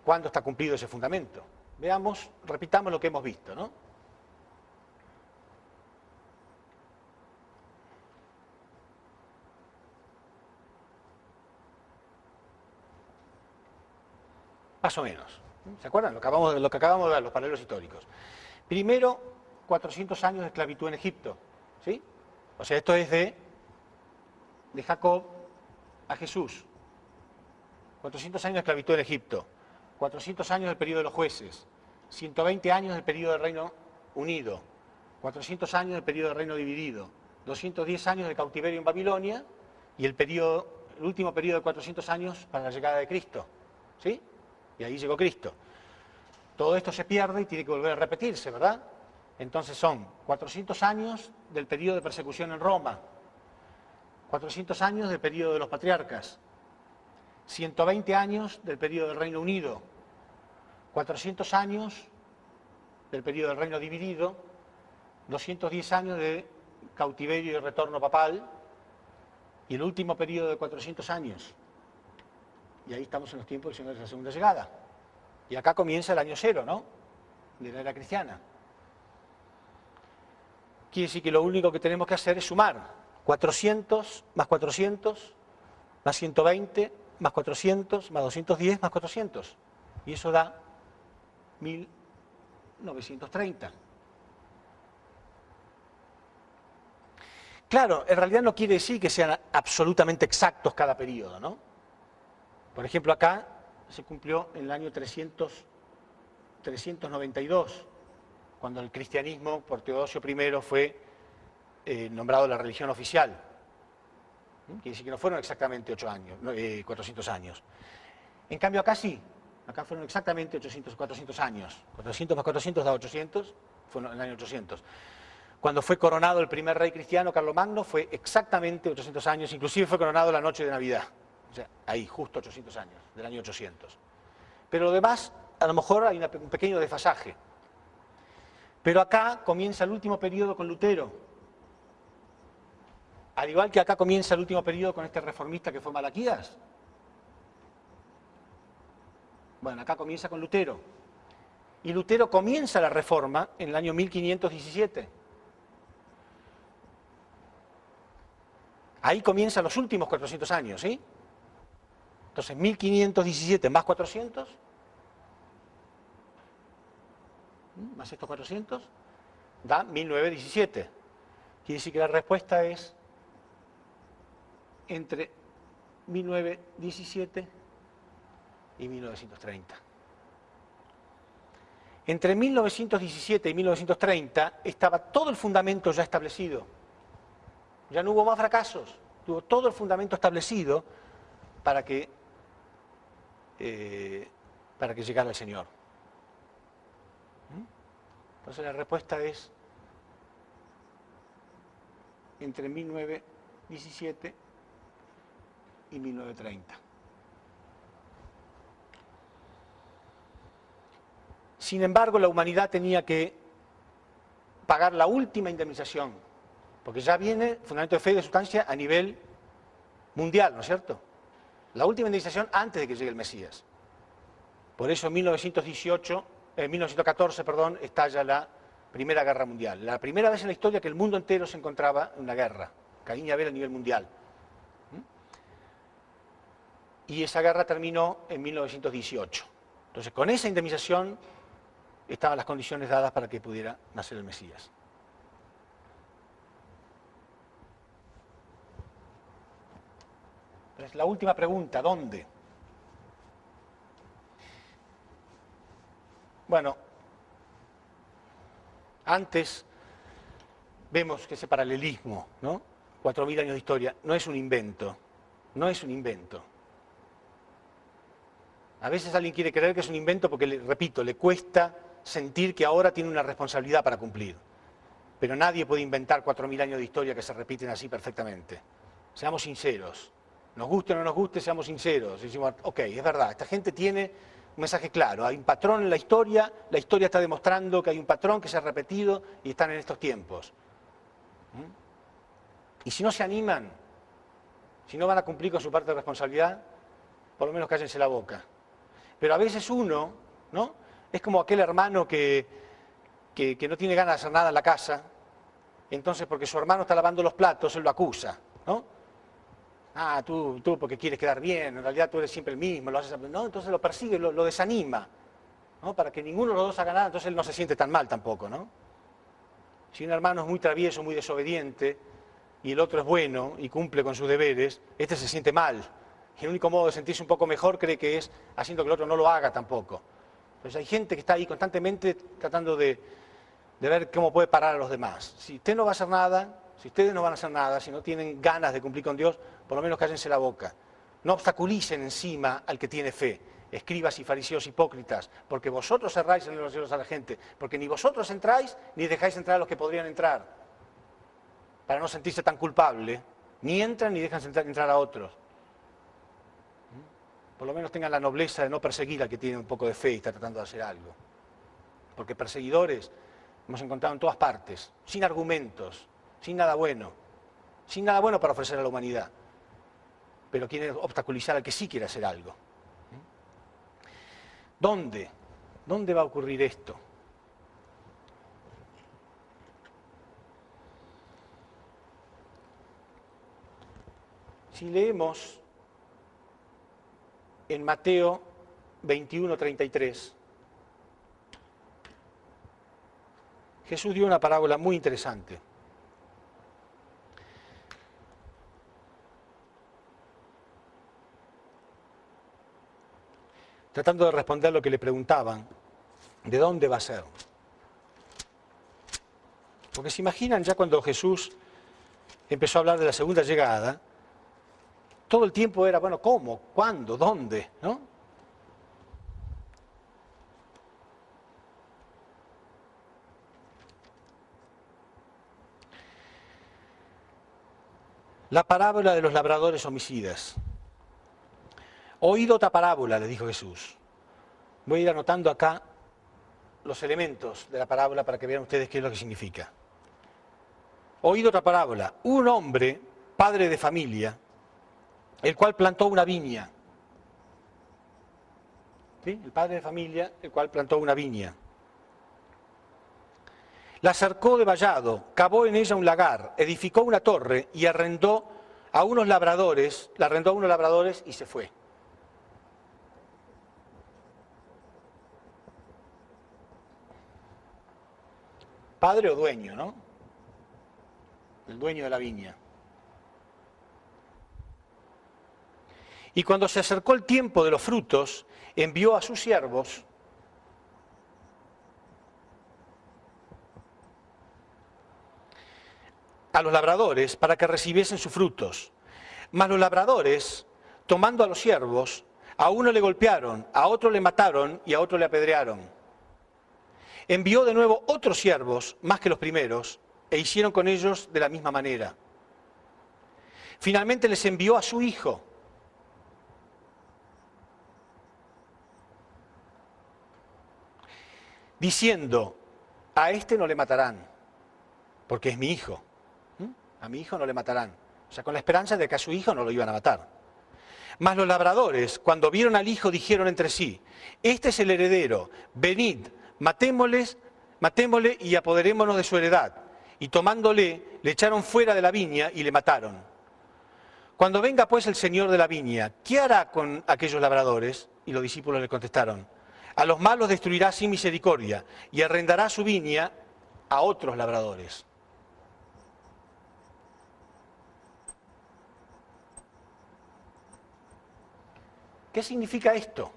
cuándo está cumplido ese fundamento. Veamos, repitamos lo que hemos visto, ¿no? Más o menos. ¿Se acuerdan? Lo que acabamos de ver, los paralelos históricos. Primero, 400 años de esclavitud en Egipto. ¿Sí? O sea, esto es de Jacob a Jesús. 400 años de esclavitud en Egipto. 400 años del periodo de los jueces. 120 años del periodo del Reino Unido. 400 años del periodo del Reino Dividido. 210 años de cautiverio en Babilonia. Y el último periodo de 400 años para la llegada de Cristo. ¿Sí? Y ahí llegó Cristo. Todo esto se pierde y tiene que volver a repetirse, ¿verdad? Entonces son 400 años del periodo de persecución en Roma, 400 años del periodo de los patriarcas, 120 años del periodo del Reino Unido, 400 años del periodo del Reino Dividido, 210 años de cautiverio y retorno papal, y el último periodo de 400 años. Y ahí estamos en los tiempos del Señor de la Segunda Llegada. Y acá comienza el año cero, ¿no?, de la era cristiana. Quiere decir que lo único que tenemos que hacer es sumar 400 más 400 más 120 más 400 más 210 más 400. Y eso da 1930. Claro, en realidad no quiere decir que sean absolutamente exactos cada periodo, ¿no? Por ejemplo, acá se cumplió en el año 392, cuando el cristianismo por Teodosio I fue nombrado la religión oficial. Quiere decir que no fueron exactamente 400 años. En cambio acá sí, acá fueron exactamente 400 años. 400 más 400 da 800, fue en el año 800. Cuando fue coronado el primer rey cristiano, Carlomagno, fue exactamente 800 años, inclusive fue coronado la noche de Navidad. O sea, ahí, justo 800 años, del año 800. Pero lo demás, a lo mejor hay un pequeño desfasaje. Pero acá comienza el último periodo con Lutero. Al igual que acá comienza el último periodo con este reformista que fue Malaquías. Bueno, acá comienza con Lutero. Y Lutero comienza la reforma en el año 1517. Ahí comienzan los últimos 400 años, ¿sí? Entonces, 1517 más 400, más estos 400, da 1917. Quiere decir que la respuesta es entre 1917 y 1930. Entre 1917 y 1930 estaba todo el fundamento ya establecido. Ya no hubo más fracasos, tuvo todo el fundamento establecido para que llegara el Señor. Entonces la respuesta es entre 1917 y 1930. Sin embargo, la humanidad tenía que pagar la última indemnización, porque ya viene fundamento de fe y de sustancia a nivel mundial, ¿no es cierto? La última indemnización antes de que llegue el Mesías. Por eso en 1914, estalla la Primera Guerra Mundial. La primera vez en la historia que el mundo entero se encontraba en una guerra, Caín y Abel a nivel mundial. Y esa guerra terminó en 1918. Entonces, con esa indemnización estaban las condiciones dadas para que pudiera nacer el Mesías. Entonces, la última pregunta, ¿dónde? Bueno, antes vemos que ese paralelismo, ¿no? 4.000 años de historia, no es un invento, no es un invento. A veces alguien quiere creer que es un invento porque, repito, le cuesta sentir que ahora tiene una responsabilidad para cumplir. Pero nadie puede inventar 4.000 años de historia que se repiten así perfectamente. Seamos sinceros. Nos guste o no nos guste, seamos sinceros. Decimos, ok, es verdad, esta gente tiene un mensaje claro. Hay un patrón en la historia está demostrando que hay un patrón que se ha repetido y están en estos tiempos. Y si no se animan, si no van a cumplir con su parte de responsabilidad, por lo menos cállense la boca. Pero a veces uno, ¿no? Es como aquel hermano que no tiene ganas de hacer nada en la casa, entonces porque su hermano está lavando los platos, él lo acusa, ¿no? Ah, tú porque quieres quedar bien, en realidad tú eres siempre el mismo, lo haces, ¿no? Entonces lo persigue, lo desanima, ¿no? Para que ninguno de los dos haga nada, entonces él no se siente tan mal tampoco, ¿no? Si un hermano es muy travieso, muy desobediente, y el otro es bueno y cumple con sus deberes, este se siente mal. Y el único modo de sentirse un poco mejor cree que es haciendo que el otro no lo haga tampoco. Entonces hay gente que está ahí constantemente tratando de ver cómo puede parar a los demás. Si usted no va a hacer nada, si ustedes no van a hacer nada, si no tienen ganas de cumplir con Dios, por lo menos cállense la boca. No obstaculicen encima al que tiene fe, escribas y fariseos hipócritas, porque vosotros cerráis en los cielos a la gente, porque ni vosotros entráis ni dejáis entrar a los que podrían entrar, para no sentirse tan culpable, ni entran ni dejan entrar a otros. por lo menos tengan la nobleza de no perseguir al que tiene un poco de fe y está tratando de hacer algo. Porque perseguidores hemos encontrado en todas partes, sin argumentos, sin nada bueno para ofrecer a la humanidad, pero quieren obstaculizar al que sí quiere hacer algo. ¿Dónde? ¿Dónde va a ocurrir esto? Si leemos en Mateo 21:33, Jesús dio una parábola muy interesante. Tratando de responder lo que le preguntaban, ¿de dónde va a ser? Porque se imaginan ya cuando Jesús empezó a hablar de la segunda llegada, todo el tiempo era, bueno, ¿cómo? ¿Cuándo? ¿Dónde? ¿No? La parábola de los labradores homicidas. Oíd otra parábola, le dijo Jesús. Voy a ir anotando acá los elementos de la parábola para que vean ustedes qué es lo que significa. Oíd otra parábola. Un hombre, padre de familia, el cual plantó una viña. ¿Sí? El padre de familia, el cual plantó una viña. La cercó de vallado, cavó en ella un lagar, edificó una torre y arrendó a unos labradores, la arrendó a unos labradores y se fue. Padre o dueño, ¿no? El dueño de la viña. Y cuando se acercó el tiempo de los frutos, envió a sus siervos a los labradores para que recibiesen sus frutos. Mas los labradores, tomando a los siervos, a uno le golpearon, a otro le mataron y a otro le apedrearon. Envió de nuevo otros siervos, más que los primeros, e hicieron con ellos de la misma manera. Finalmente les envió a su hijo. Diciendo, a este no le matarán, porque es mi hijo. A mi hijo no le matarán. O sea, con la esperanza de que a su hijo no lo iban a matar. Mas los labradores, cuando vieron al hijo, dijeron entre sí, este es el heredero, venid, matémosle y apoderémonos de su heredad. Y tomándole, le echaron fuera de la viña y le mataron. Cuando venga pues el señor de la viña, ¿qué hará con aquellos labradores? Y los discípulos le contestaron, a los malos destruirá sin misericordia y arrendará su viña a otros labradores. ¿Qué significa esto?